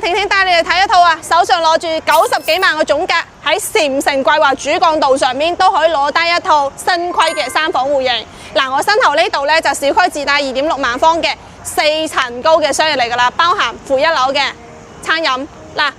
婷婷帶你哋睇一套啊，手上攞住90幾萬嘅總價，喺禪城桂華主幹道上面都可以攞低一套新規嘅3房戶型。嗱，我身後呢度咧就小區自帶2.6萬方嘅4層高嘅商業嚟㗎啦，包含負1樓嘅餐飲。嗱，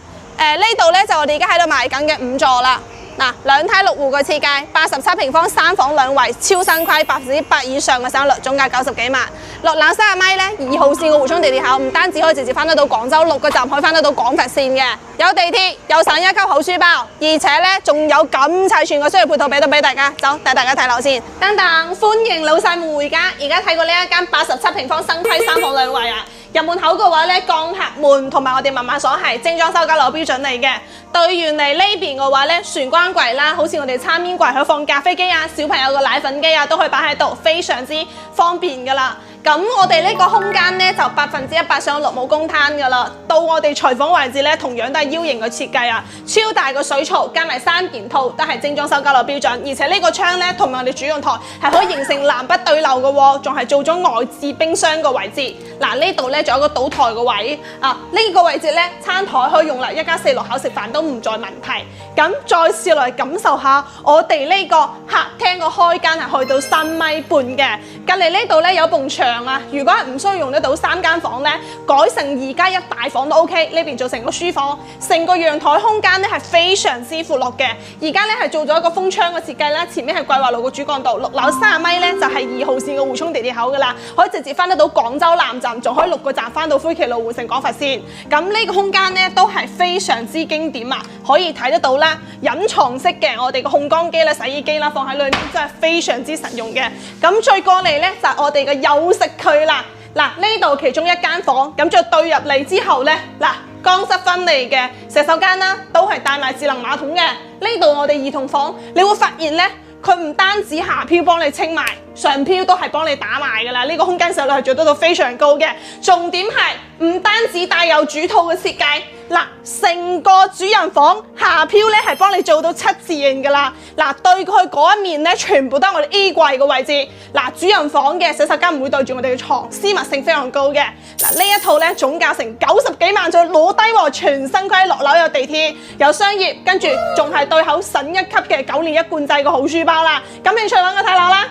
呢度咧就我哋而家喺度賣緊嘅5座啦。嗱，2梯6戶嘅設計，87平方3房2衛，超新規，100%以上嘅省略，總價90幾萬。落樓30米咧，2號線嘅湖涌地鐵口，唔單止可以直接翻得到廣州6個站，可以翻得到廣佛線嘅，有地鐵，有省1級好書包，而且咧仲有咁齊全嘅商業配套俾到俾大家。走，帶大家睇樓先。等等，歡迎老細們回家。而家睇過呢一間87平方新規3房2衛啊！入門口嘅話咧，鋼客門同埋我哋密碼鎖係精裝修改樓標準嚟嘅。對完嚟呢邊嘅話咧，玄關櫃啦，好似我哋餐邊櫃可以放咖啡機啊、小朋友嘅奶粉機啊，都可以擺喺度，非常之方便噶啦。咁我哋呢個空間咧就100%上綠帽公攤噶啦。到我哋廚房位置咧，同樣都係 U 型嘅設計啊，超大個水槽加埋3件套都係精裝修改樓標準。而且呢個窗咧同埋我哋主用台係可以形成南北對流嘅喎，仲係做咗外置冰箱嘅位置。嗱，呢度咧仲有個倒台嘅位啊，呢個位置咧餐台可以用嚟1家4落口食飯都唔再問題。咁再試落嚟感受下我哋呢個客廳個開間係去到3米半嘅，隔離呢度咧有埲牆啊，如果係唔需要用得到3間房咧，改成2加1大房都 OK。呢邊做成個書房，成個陽台空間咧係非常之闊落嘅。而家咧係做咗一個風窗嘅設計啦，前面係桂華路個主幹道，6樓30米咧就係2號線嘅湖涌地鐵口噶啦，可以直接翻得到廣州南站，仲可以6個站翻到灰旗路、湖城廣佛線。咁呢個空間咧都係非常之經典啊，可以睇得到啦，隱藏式嘅我哋個烘乾機啦、洗衣機啦放喺裏面，真係非常之實用嘅。咁再過嚟咧就係我哋嘅休息區啦。嗱，呢度其中一間房，咁再對入嚟之後咧，嗱，乾濕分離嘅洗手間啦，都係帶埋智能馬桶嘅。呢度我哋兒童房，你會發現咧，佢唔單止下漂幫你清埋，上漂都係幫你打埋㗎啦。呢個空間實力係做得到非常高嘅。重點係唔單止帶有主套嘅設計，嗱，成個主人房下漂咧係幫你做到7字形㗎啦。嗱，對佢嗰一面咧，全部都係我哋 A 櫃嘅位置。嗱，主人房嘅洗手間唔會對住我哋嘅床，私密性非常高嘅。嗱，呢一套咧總價成90幾萬，再攞低喎，全新規，落樓有地鐵，有商業，跟住仲係對口省1級嘅9年1貫制嘅好書包啦。感興趣揾我睇樓啦！